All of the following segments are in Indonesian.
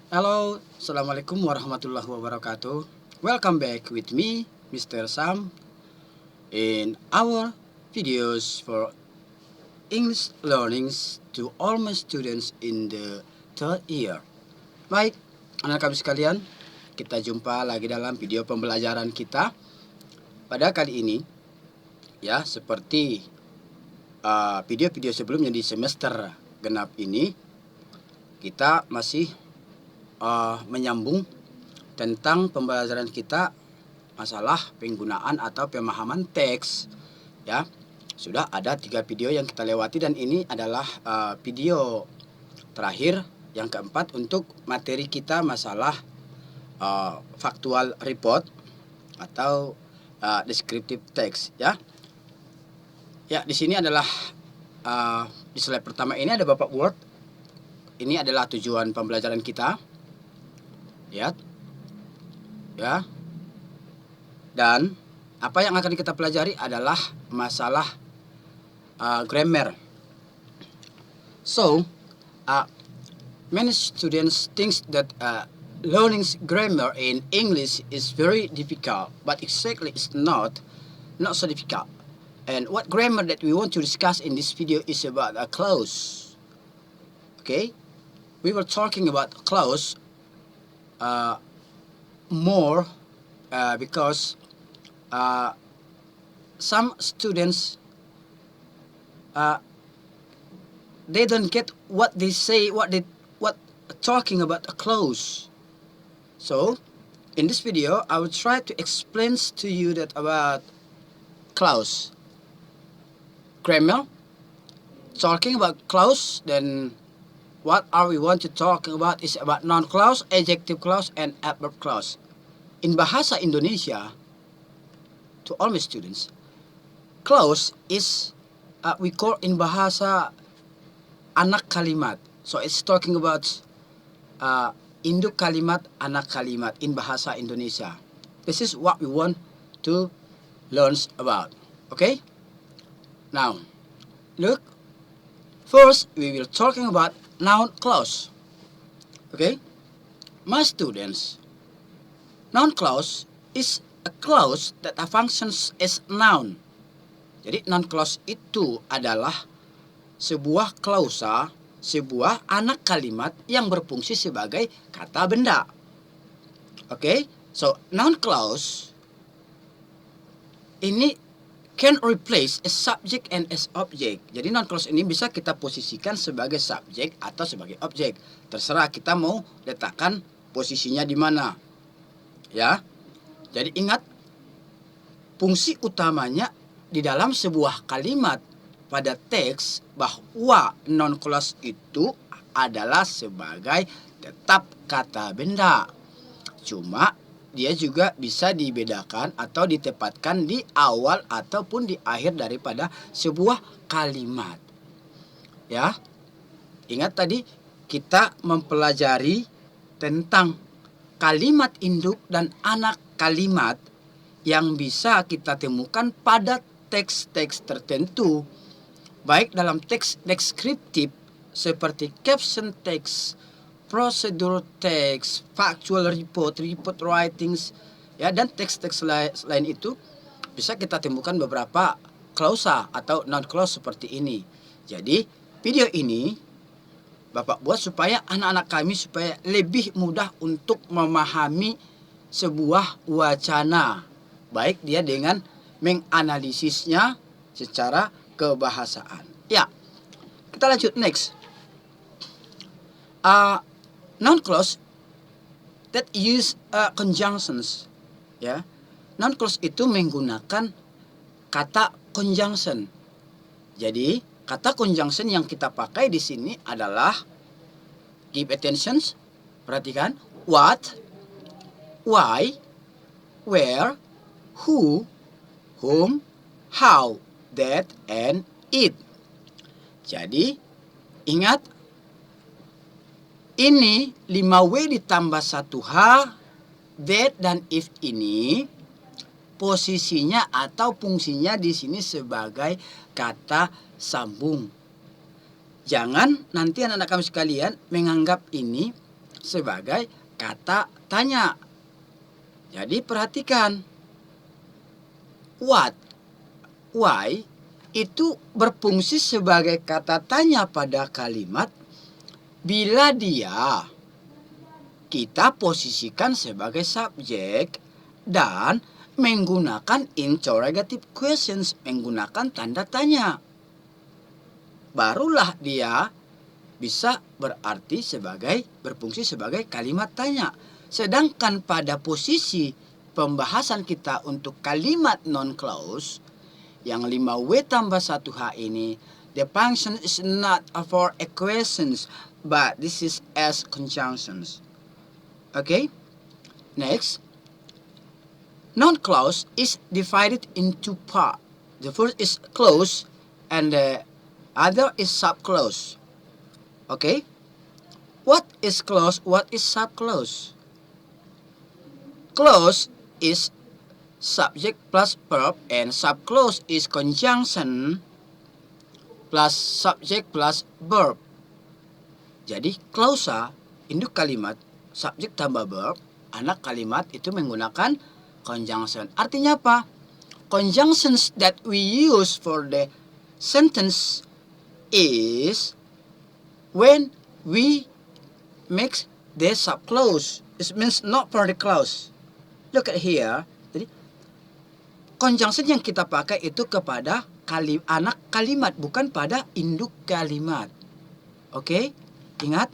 Hello, Assalamualaikum warahmatullahi wabarakatuh. Welcome back with me, Mr. Sam, in our videos for English learnings to all my students in the third year. Baik, anak kami sekalian, kita jumpa lagi dalam video pembelajaran kita. Pada kali ini, ya seperti video-video sebelumnya di semester genap ini, kita masih menyambung tentang pembelajaran kita masalah penggunaan atau pemahaman teks. Ya, sudah ada 3 video yang kita lewati dan ini adalah video terakhir yang keempat untuk materi kita masalah factual report atau descriptive text. Ya, di sini adalah di slide pertama ini ada Bapak Word. Ini adalah tujuan pembelajaran kita. Ya, dan apa yang akan kita pelajari adalah masalah grammar. So, many students think that learning grammar in English is very difficult, but exactly it's not so difficult. And what grammar that we want to discuss in this video is about a clause. Okay, we were talking about clause more because some students they don't get what they say, what talking about a clause. So in this video I will try to explain to you that about clause grammar, talking about clause. Then what are we want to talk about is about noun clause, adjective clause, and adverb clause. In Bahasa Indonesia, to all my students, clause is we call in Bahasa anak kalimat. So it's talking about induk kalimat, anak kalimat in Bahasa Indonesia. This is what we want to learn about. Okay? Now, look. First, we will talking about noun clause. Okay? My students, noun clause is a clause that functions as noun. Jadi noun clause itu adalah sebuah klausa, sebuah anak kalimat yang berfungsi sebagai kata benda. Okay? So, noun clause ini can replace a subject and as object. Jadi noun clause ini bisa kita posisikan sebagai subjek atau sebagai objek. Terserah kita mau letakkan posisinya di mana. Ya. Jadi ingat, fungsi utamanya di dalam sebuah kalimat pada teks bahwa noun clause itu adalah sebagai tetap kata benda. Cuma dia juga bisa dibedakan atau ditempatkan di awal ataupun di akhir daripada sebuah kalimat. Ya. Ingat tadi kita mempelajari tentang kalimat induk dan anak kalimat yang bisa kita temukan pada teks-teks tertentu. Baik dalam teks deskriptif seperti caption text, prosedur teks, factual report, report writings, ya, dan teks-teks lain itu bisa kita temukan beberapa klausa atau noun clause seperti ini. Jadi video ini Bapak buat supaya anak-anak kami supaya lebih mudah untuk memahami sebuah wacana, baik dia dengan menganalisisnya secara kebahasaan. Ya, kita lanjut next. Noun clause that use conjunctions. Ya, noun clause itu menggunakan kata conjunction. Jadi kata conjunction yang kita pakai di sini adalah, give attention, perhatikan, what, why, where, who, whom, how, that, and it. Jadi ingat, ini 5W ditambah 1H, that dan if ini posisinya atau fungsinya di sini sebagai kata sambung. Jangan nanti anak-anak kami sekalian menganggap ini sebagai kata tanya. Jadi perhatikan, what, why itu berfungsi sebagai kata tanya pada kalimat bila kita posisikan sebagai subjek dan menggunakan interrogative questions, menggunakan tanda tanya. Barulah dia bisa berfungsi sebagai kalimat tanya. Sedangkan pada posisi pembahasan kita untuk kalimat non-clause yang 5W tambah 1H ini, the function is not for equations, but this is as conjunctions. Okay? Next, non-clause is divided into part. The first is clause and the other is subclause. Okay? What is clause? What is subclause? Clause is subject plus verb and subclause is conjunction plus subject plus verb. Jadi klausa, induk kalimat, subjek tambah verb, anak kalimat itu menggunakan conjunction. Artinya apa? Conjunctions that we use for the sentence is when we mix the subclause. It means not for the clause. Look at here. Jadi conjunction yang kita pakai itu kepada anak kalimat, bukan pada induk kalimat. Oke? Ingat,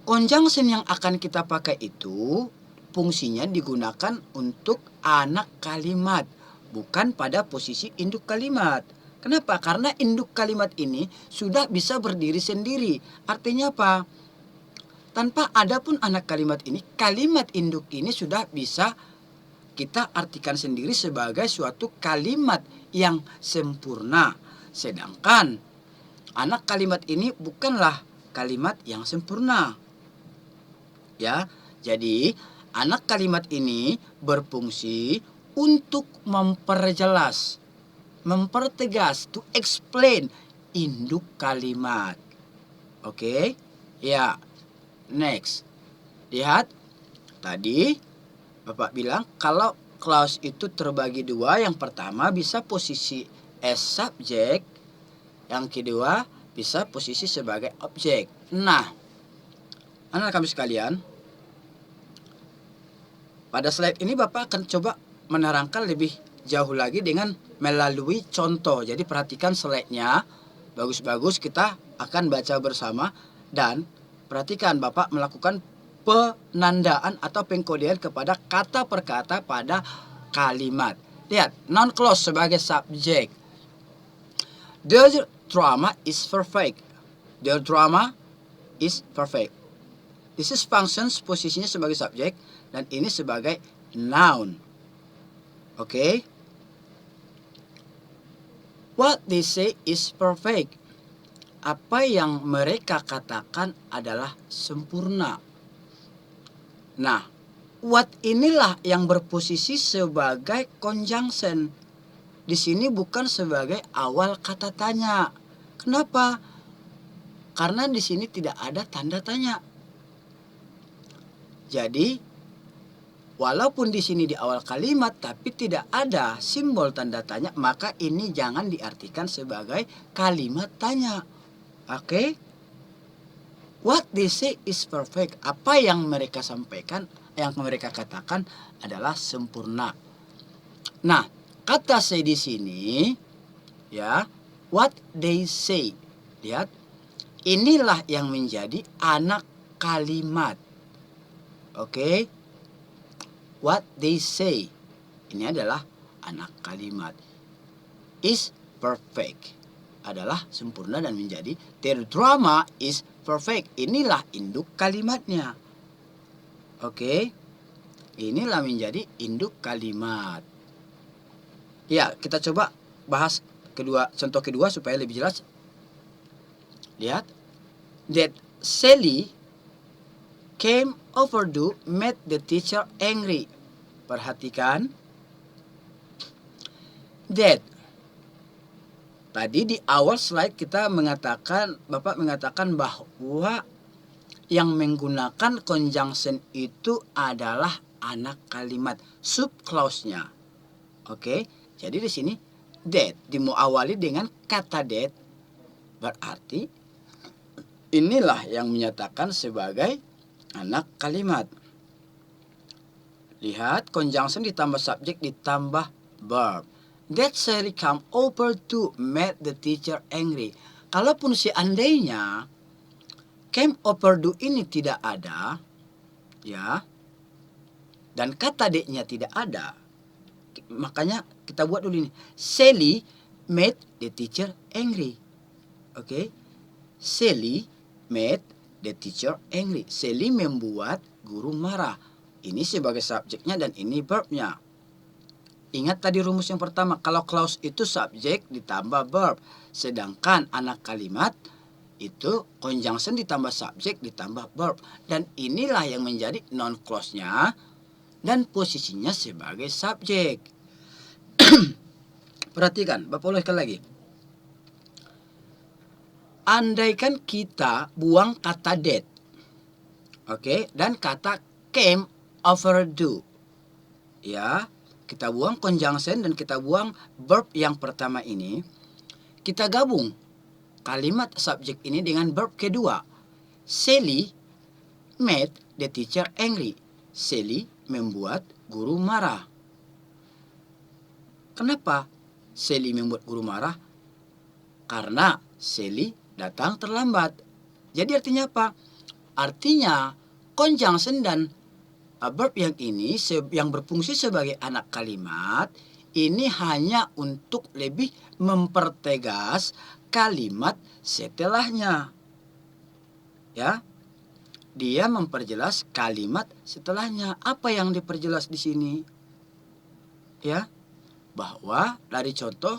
conjunction yang akan kita pakai itu fungsinya digunakan untuk anak kalimat, bukan pada posisi induk kalimat. Kenapa? Karena induk kalimat ini sudah bisa berdiri sendiri. Artinya apa? Tanpa ada pun anak kalimat ini, kalimat induk ini sudah bisa kita artikan sendiri sebagai suatu kalimat yang sempurna. Sedangkan anak kalimat ini bukanlah kalimat yang sempurna. Ya, jadi anak kalimat ini berfungsi untuk memperjelas, mempertegas, to explain induk kalimat. Oke? Ya. Next. Lihat. Tadi Bapak bilang kalau clause itu terbagi dua. Yang pertama bisa posisi as subject. Yang kedua bisa posisi sebagai objek. Nah, anak kami sekalian, pada slide ini Bapak akan coba menerangkan lebih jauh lagi dengan melalui contoh. Jadi perhatikan slide-nya. Bagus-bagus, kita akan baca bersama. Dan perhatikan Bapak melakukan penandaan atau pengkodean kepada kata per kata pada kalimat. Lihat, non-clause sebagai subjek. The drama is perfect. The drama is perfect. This is functions, posisinya sebagai subjek, dan ini sebagai noun. Oke? What they say is perfect. Apa yang mereka katakan adalah sempurna. Nah, what inilah yang berposisi sebagai conjunction. Di sini bukan sebagai awal kata tanya. Kenapa? Karena di sini tidak ada tanda tanya. Jadi, walaupun di sini di awal kalimat tapi tidak ada simbol tanda tanya, maka ini jangan diartikan sebagai kalimat tanya. Oke? What they say is perfect. Apa yang mereka sampaikan, yang mereka katakan adalah sempurna. Nah, kata say di sini, ya, what they say. Lihat, inilah yang menjadi anak kalimat. Oke? What they say. Ini adalah anak kalimat. Is perfect. Adalah sempurna dan menjadi their drama is perfect. Inilah induk kalimatnya. Oke? Inilah menjadi induk kalimat. Ya, kita coba bahas contoh kedua supaya lebih jelas. Lihat. That Sally came overdue made the teacher angry. Perhatikan. That. Tadi di awal slide kita mengatakan, Bapak mengatakan bahwa yang menggunakan conjunction itu adalah anak kalimat, subclause-nya. Oke, jadi di sini that dimuawali dengan kata that, berarti inilah yang menyatakan sebagai anak kalimat. Lihat, conjunction ditambah subjek ditambah verb. That Sally come over to make the teacher angry. Kalaupun seandainya came over to ini tidak ada, ya, dan kata D-nya tidak ada, makanya kita buat dulu ini. Sally made the teacher angry. Oke, Sally made the teacher angry. Sally membuat guru marah. Ini sebagai subjeknya dan ini verbnya. Ingat tadi rumus yang pertama, kalau clause itu subjek ditambah verb. Sedangkan anak kalimat itu conjunction ditambah subjek ditambah verb. Dan inilah yang menjadi non clause-nya dan posisinya sebagai subjek. Perhatikan, Bapak ulangi lagi. Andaikan kita buang kata that, oke, dan kata came over do, ya, kita buang conjunction dan kita buang verb yang pertama ini, kita gabung kalimat subjek ini dengan verb kedua. Sally made the teacher angry. Sally membuat guru marah. Kenapa Sally membuat guru marah? Karena Sally datang terlambat. Jadi artinya apa? Artinya conjunction dan verb yang ini yang berfungsi sebagai anak kalimat ini hanya untuk lebih mempertegas kalimat setelahnya. Ya. Dia memperjelas kalimat setelahnya. Apa yang diperjelas di sini? Ya. Bahwa dari contoh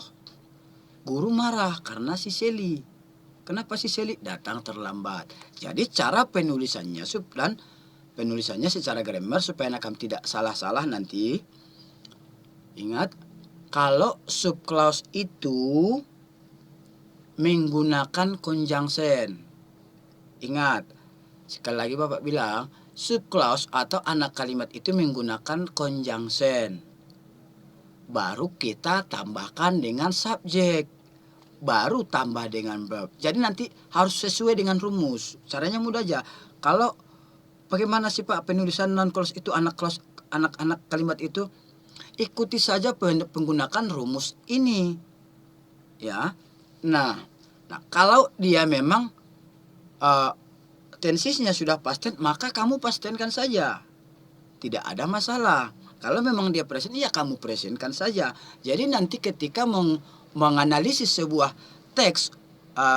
guru marah karena si Sally. Kenapa si Sally datang terlambat? Jadi cara penulisannya dan penulisannya secara grammar supaya anak kamu tidak salah-salah nanti. Ingat, kalau subclause itu menggunakan conjunction. Ingat, sekali lagi Bapak bilang, subclause atau anak kalimat itu menggunakan conjunction. Baru kita tambahkan dengan subjek. Baru tambah dengan verb. Jadi nanti harus sesuai dengan rumus. Caranya mudah aja. Kalau bagaimana sih Pak penulisan non clause itu anak kalimat itu? Ikuti saja penggunakan rumus ini. Ya. Nah, kalau dia memang tensisnya sudah past tense, maka kamu past tense-kan saja. Tidak ada masalah. Kalau memang dia present, ya kamu presentkan saja. Jadi nanti ketika menganalisis sebuah teks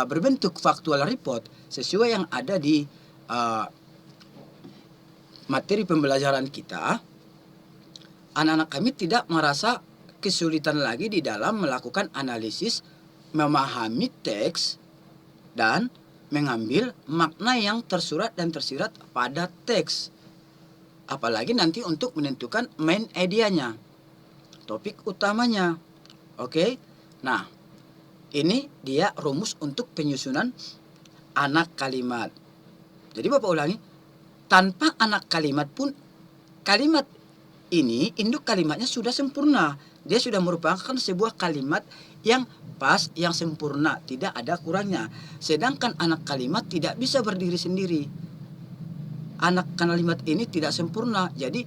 berbentuk factual report sesuai yang ada di materi pembelajaran kita, anak-anak kami tidak merasa kesulitan lagi di dalam melakukan analisis, memahami teks, dan mengambil makna yang tersurat dan tersirat pada teks. Apalagi nanti untuk menentukan main idea-nya, topik utamanya. Oke? Nah, ini dia rumus untuk penyusunan anak kalimat. Jadi Bapak ulangi, tanpa anak kalimat pun kalimat ini, induk kalimatnya sudah sempurna. Dia sudah merupakan sebuah kalimat yang pas, yang sempurna, tidak ada kurangnya. Sedangkan anak kalimat tidak bisa berdiri sendiri. Anak kalimat ini tidak sempurna. Jadi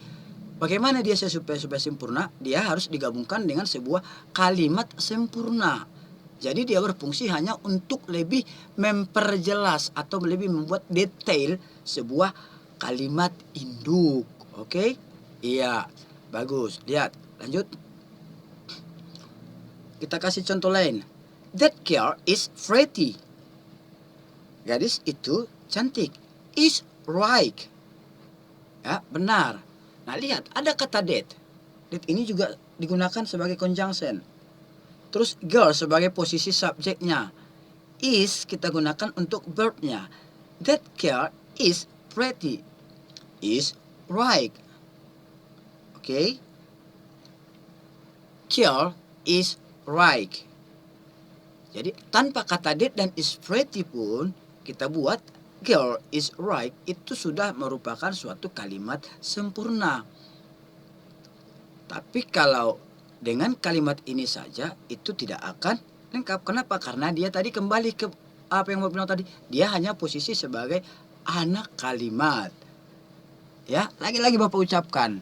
bagaimana dia supaya sempurna? Dia harus digabungkan dengan sebuah kalimat sempurna. Jadi dia berfungsi hanya untuk lebih memperjelas atau lebih membuat detail sebuah kalimat induk. Oke? Iya, bagus. Lihat, lanjut. Kita kasih contoh lain. That girl is pretty. Gadis itu cantik. Is right. Ya, benar. Nah, lihat, ada kata that. That ini juga digunakan sebagai conjunction. Terus girl sebagai posisi subjeknya. Is kita gunakan untuk verbnya. That girl is pretty. Is right. Oke. Girl is right. Jadi tanpa kata that dan is pretty pun kita buat girl is right itu sudah merupakan suatu kalimat sempurna. Tapi kalau dengan kalimat ini saja itu tidak akan lengkap. Kenapa? Karena dia tadi kembali ke apa yang mau bilang tadi. Dia hanya posisi sebagai anak kalimat. Ya, lagi-lagi Bapak ucapkan.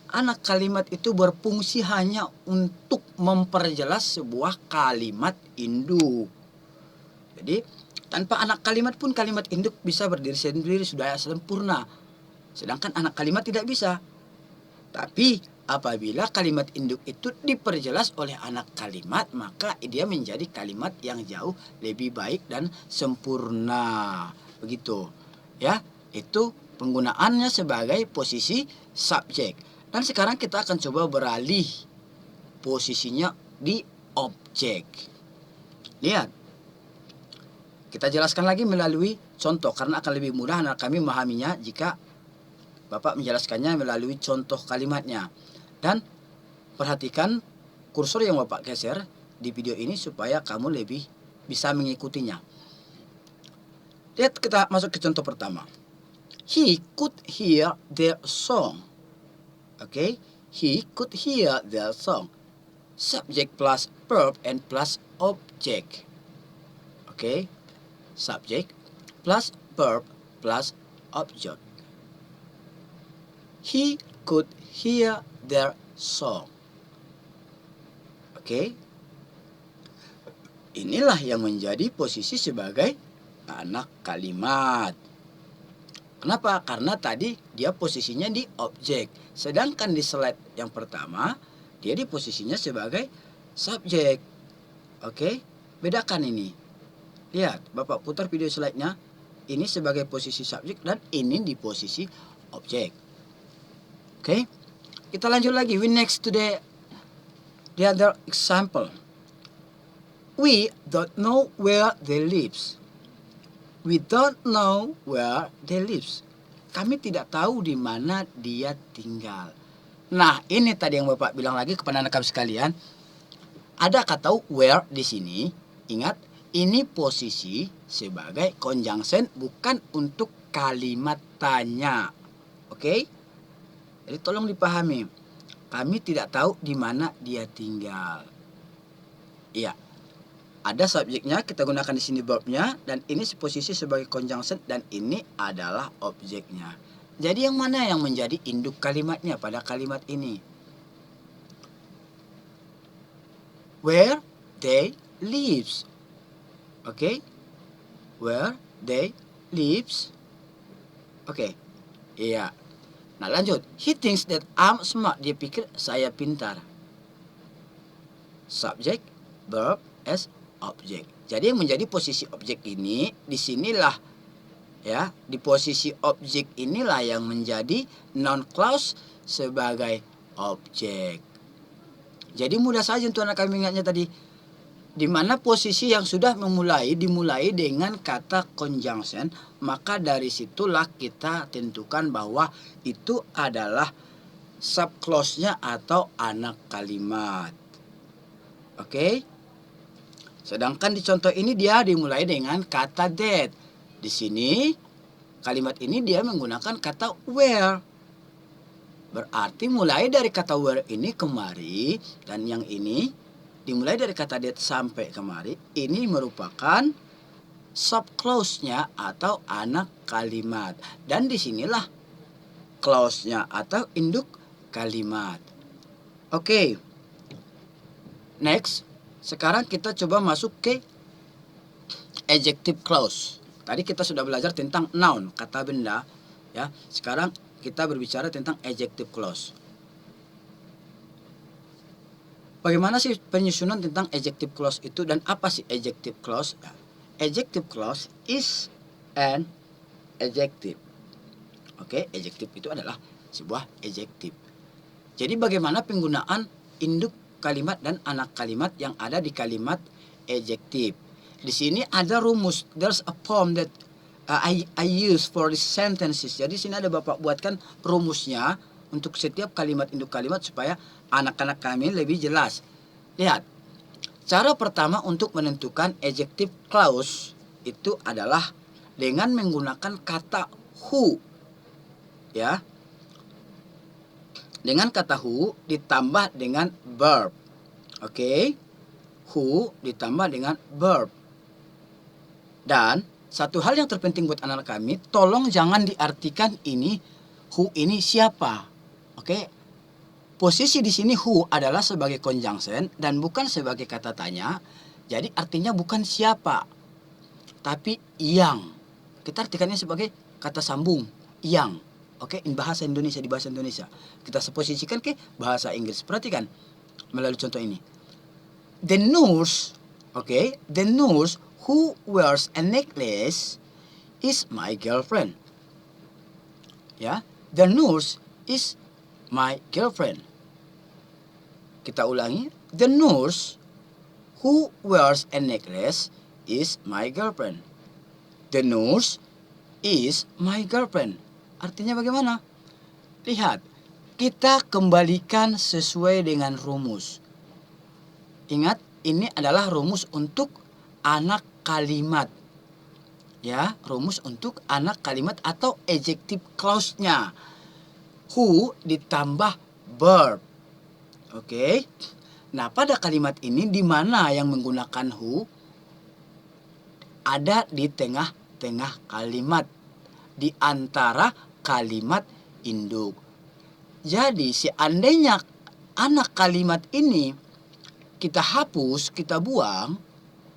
Anak kalimat itu berfungsi hanya untuk memperjelas sebuah kalimat induk. Jadi, tanpa anak kalimat pun kalimat induk bisa berdiri sendiri sudah sempurna. Sedangkan anak kalimat tidak bisa. Tapi apabila kalimat induk itu diperjelas oleh anak kalimat, maka dia menjadi kalimat yang jauh lebih baik dan sempurna. Begitu. Ya, itu penggunaannya sebagai posisi subjek. Dan sekarang kita akan coba beralih posisinya di objek. Lihat. Kita jelaskan lagi melalui contoh karena akan lebih mudah anak kami memahaminya jika Bapak menjelaskannya melalui contoh kalimatnya. Dan perhatikan kursor yang Bapak geser di video ini supaya kamu lebih bisa mengikutinya. Lihat, kita masuk ke contoh pertama. He could hear their song. Okay, he could hear their song. Subject plus verb and plus object. Okay, subject plus verb plus object. He could hear their song. Okay, inilah yang menjadi posisi sebagai anak kalimat. Kenapa? Karena tadi dia posisinya di objek. Sedangkan di slide yang pertama, dia di posisinya sebagai subjek. Oke, bedakan ini. Lihat, Bapak putar video slide-nya. Ini sebagai posisi subjek dan ini di posisi objek. Oke, kita lanjut lagi. We next to the other example. We don't know where they lives. We don't know where they lives. Kami tidak tahu di mana dia tinggal. Nah, ini tadi yang Bapak bilang lagi kepada anak kami sekalian. Ada kata where di sini. Ingat, ini posisi sebagai conjunction bukan untuk kalimat tanya. Oke? Jadi tolong dipahami. Kami tidak tahu di mana dia tinggal. Iya. Ada subjeknya, kita gunakan di sini verbnya, dan ini posisi sebagai conjunction, dan ini adalah objeknya. Jadi yang mana yang menjadi induk kalimatnya pada kalimat ini? Where they lives. Oke? Where they lives. Oke. Iya. Nah, lanjut. He thinks that I'm smart. Dia pikir saya pintar. Subject, verb, as objek. Jadi yang menjadi posisi objek ini, disinilah ya, di posisi objek inilah yang menjadi noun clause sebagai objek. Jadi mudah saja untuk anak kami ingatnya tadi, di mana posisi yang sudah dimulai dengan kata conjunction, maka dari situlah kita tentukan bahwa itu adalah subclause-nya atau anak kalimat. Oke? Sedangkan di contoh ini dia dimulai dengan kata that. Di sini kalimat ini dia menggunakan kata where. Berarti mulai dari kata where ini kemari dan yang ini dimulai dari kata that sampai kemari, ini merupakan subclause-nya atau anak kalimat. Dan disinilah clause-nya atau induk kalimat. Oke. Next. Sekarang kita coba masuk ke adjective clause. Tadi kita sudah belajar tentang noun, kata benda, ya. Sekarang kita berbicara tentang adjective clause. Bagaimana sih penyusunan tentang adjective clause itu dan apa sih adjective clause? Adjective clause is an adjective. Oke, adjective itu adalah sebuah adjective. Jadi bagaimana penggunaan induk kalimat dan anak kalimat yang ada di kalimat adjective. Di sini ada rumus. There's a form that I use for these sentences. Jadi sini ada Bapak buatkan rumusnya untuk setiap kalimat induk kalimat supaya anak-anak kami lebih jelas. Lihat. Cara pertama untuk menentukan adjective clause itu adalah dengan menggunakan kata who. Ya. Dengan kata who ditambah dengan verb. Oke. Who ditambah dengan verb. Dan satu hal yang terpenting buat anak-anak kami, tolong jangan diartikan ini who ini siapa. Oke. Posisi di sini who adalah sebagai conjunction dan bukan sebagai kata tanya. Jadi artinya bukan siapa, tapi yang. Kita artikannya sebagai kata sambung, yang. Oke, in bahasa Indonesia, di bahasa Indonesia. Kita posisikan ke bahasa Inggris. Perhatikan melalui contoh ini. The nurse, okay, the nurse who wears a necklace is my girlfriend. Ya, the nurse is my girlfriend. Kita ulangi. The nurse who wears a necklace is my girlfriend. The nurse is my girlfriend. Artinya bagaimana? Lihat, kita kembalikan sesuai dengan rumus. Ingat, ini adalah rumus untuk anak kalimat. Ya, rumus untuk anak kalimat atau adjective clause-nya. Who ditambah verb. Oke. Nah, pada kalimat ini di mana yang menggunakan who? Ada di tengah-tengah kalimat. Di antara kalimat induk. Jadi seandainya anak kalimat ini kita hapus, kita buang,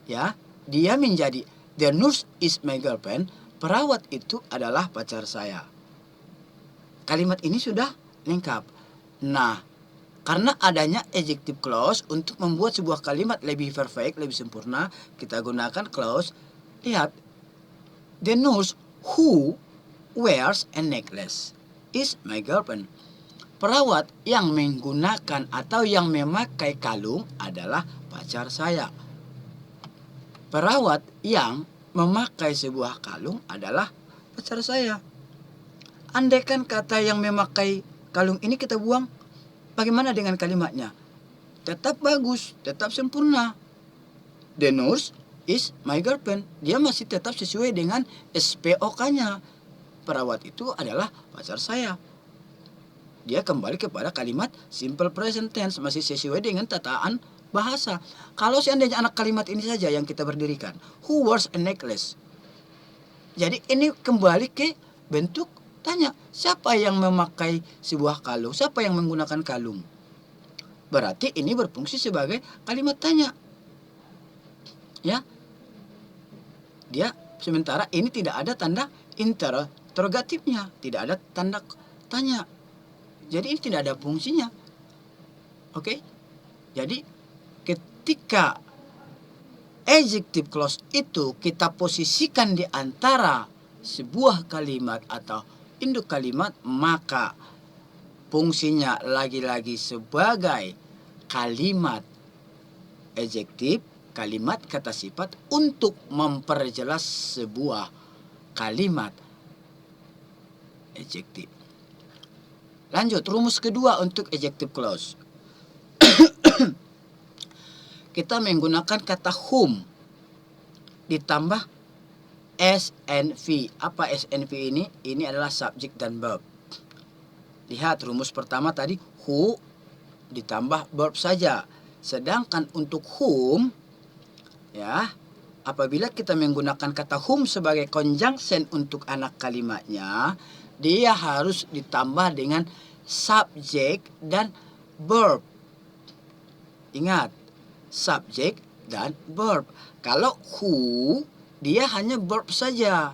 ya, dia menjadi the nurse is my girlfriend, perawat itu adalah pacar saya. Kalimat ini sudah lengkap. Nah, karena adanya adjective clause untuk membuat sebuah kalimat lebih perfect, lebih sempurna, kita gunakan clause. Lihat, the nurse who wears a necklace is my girlfriend. Perawat yang menggunakan atau yang memakai kalung adalah pacar saya. Perawat yang memakai sebuah kalung adalah pacar saya. Andaikan kata yang memakai kalung ini kita buang, bagaimana dengan kalimatnya? Tetap bagus, tetap sempurna. The nurse is my girlfriend. Dia masih tetap sesuai dengan SPOK-nya. Perawat itu adalah pacar saya. Dia kembali kepada kalimat simple present tense, masih sesuai dengan tataan bahasa. Kalau seandainya anak kalimat ini saja yang kita berdirikan, who wears a necklace? Jadi ini kembali ke bentuk tanya, siapa yang memakai sebuah kalung? Siapa yang menggunakan kalung? Berarti ini berfungsi sebagai kalimat tanya. Ya. Dia sementara ini tidak ada tanda interrogatifnya, tidak ada tanda tanya. Jadi ini tidak ada fungsinya. Oke? Jadi ketika adjective clause itu kita posisikan di antara sebuah kalimat atau induk kalimat, maka fungsinya lagi-lagi sebagai kalimat adjektif, kalimat kata sifat untuk memperjelas sebuah kalimat adjektif. Lanjut, rumus kedua untuk adjective clause. Kita menggunakan kata whom ditambah SNV. Apa SNV ini? Ini adalah subject dan verb. Lihat rumus pertama tadi, who ditambah verb saja. Sedangkan untuk whom, ya, apabila kita menggunakan kata whom sebagai conjunction untuk anak kalimatnya, dia harus ditambah dengan subject dan verb. Ingat, subject dan verb. Kalau who, dia hanya verb saja.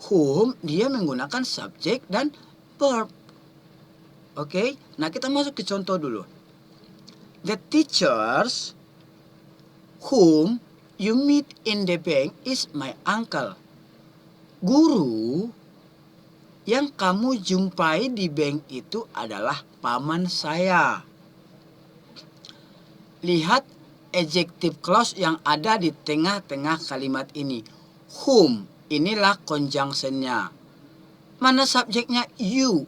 Whom, dia menggunakan subject dan verb. Oke, nah kita masuk ke contoh dulu. The teachers whom you meet in the bank is my uncle. Guru yang kamu jumpai di bank itu adalah paman saya. Lihat adjective clause yang ada di tengah-tengah kalimat ini. Whom, inilah conjunction-nya. Mana subjeknya? You.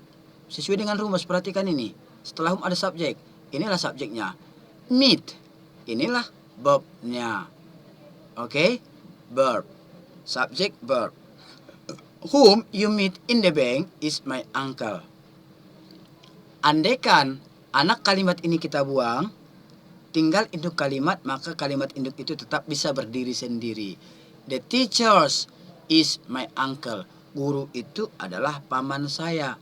Sesuai dengan rumus, perhatikan ini. Setelah whom ada subjek, inilah subjeknya. Meet, inilah verb-nya. Oke, verb. subject, verb. Whom you meet in the bank is my uncle. Andaikan anak kalimat ini kita buang, tinggal induk kalimat, maka kalimat induk itu tetap bisa berdiri sendiri. The teachers is my uncle. Guru itu adalah paman saya.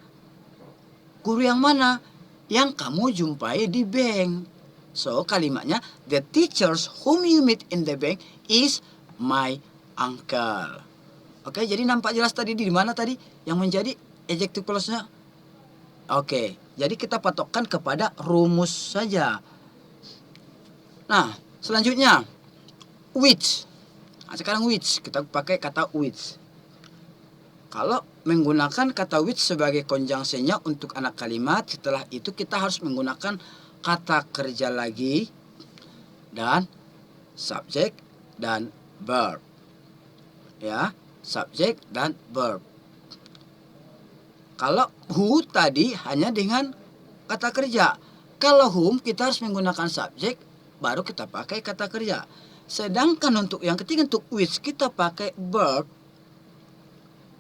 Guru yang mana? Yang kamu jumpai di bank. So, kalimatnya, the teachers whom you meet in the bank is my uncle. Oke, jadi nampak jelas tadi di mana tadi yang menjadi adjective clause-nya? Oke, jadi kita patokkan kepada rumus saja. Nah, selanjutnya, which. Nah, sekarang which, kita pakai kata which. Kalau menggunakan kata which sebagai conjunction-nya untuk anak kalimat, setelah itu kita harus menggunakan kata kerja lagi dan subject dan verb. Ya, subject dan verb. Kalau who tadi hanya dengan kata kerja. Kalau whom kita harus menggunakan subject, baru kita pakai kata kerja. Sedangkan untuk yang ketiga, untuk which, kita pakai verb,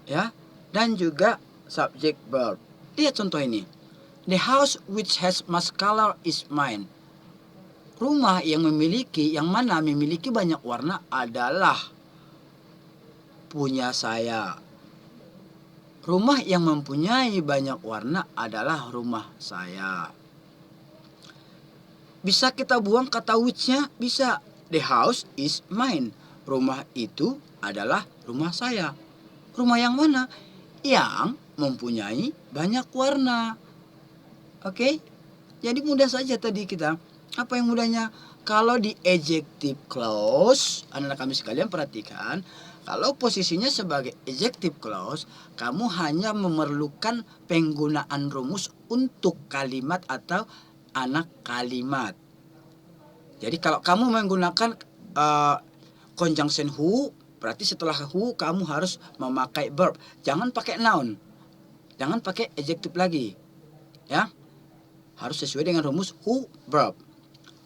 ya, dan juga subject verb. Lihat contoh ini. The house which has much color is mine. Rumah yang mana memiliki banyak warna adalah punya saya. Rumah yang mempunyai banyak warna adalah rumah saya. Bisa kita buang kata which-nya? Bisa. The house is mine. Rumah itu adalah rumah saya. Rumah yang mana? Yang mempunyai banyak warna. Oke? Jadi mudah saja tadi kita. Apa yang mudahnya? Kalau di adjective clause, anak-anak kami sekalian perhatikan, kalau posisinya sebagai adjective clause, kamu hanya memerlukan penggunaan rumus untuk kalimat atau anak kalimat. Jadi kalau kamu menggunakan conjunction who, berarti setelah who kamu harus memakai verb. Jangan pakai noun. Jangan pakai adjective lagi. Ya. Harus sesuai dengan rumus who, verb.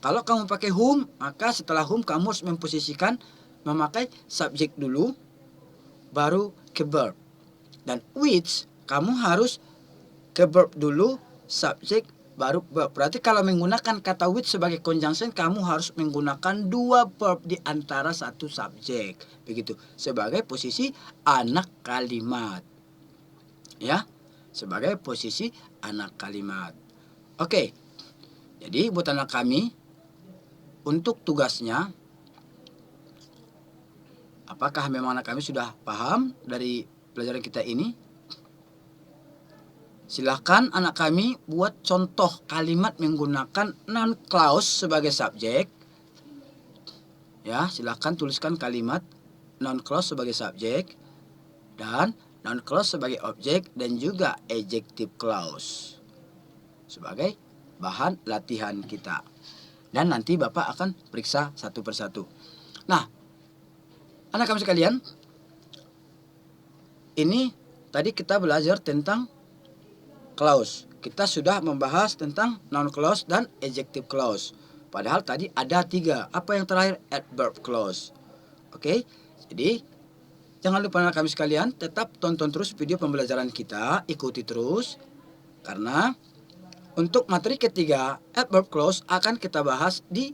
Kalau kamu pakai whom, maka setelah whom kamu harus memposisikan memakai subject dulu, baru ke verb. Dan which, kamu harus ke verb dulu, subject, baru verb. Berarti kalau menggunakan kata which sebagai conjunction, kamu harus menggunakan dua verb di antara satu subjek. Begitu, sebagai posisi anak kalimat. Ya, sebagai posisi anak kalimat. Oke, jadi buat anak kami, untuk tugasnya, apakah memang anak kami sudah paham dari pelajaran kita ini? Silahkan anak kami buat contoh kalimat menggunakan noun clause sebagai subjek. Ya, silahkan tuliskan kalimat noun clause sebagai subjek dan noun clause sebagai objek dan juga adjective clause sebagai bahan latihan kita. Dan nanti Bapak akan periksa satu persatu. Nah, anak kami sekalian, ini tadi kita belajar tentang clause. Kita sudah membahas tentang noun clause dan adjective clause. Padahal tadi ada 3. Apa yang terakhir? Adverb clause. Oke, jadi jangan lupa anak kami sekalian, tetap tonton terus video pembelajaran kita, ikuti terus. Karena untuk materi ketiga, adverb clause akan kita bahas di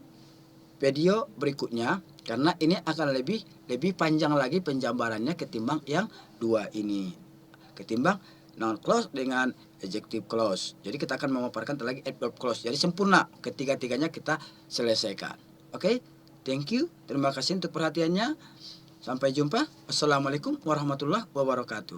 video berikutnya. Karena ini akan lebih panjang lagi penjabarannya ketimbang yang 2 ini. Ketimbang noun clause dengan adjective clause. Jadi kita akan memaparkan lagi adverb clause. Jadi sempurna ketiga-tiganya kita selesaikan. Oke, thank you. Terima kasih untuk perhatiannya. Sampai jumpa. Assalamualaikum warahmatullahi wabarakatuh.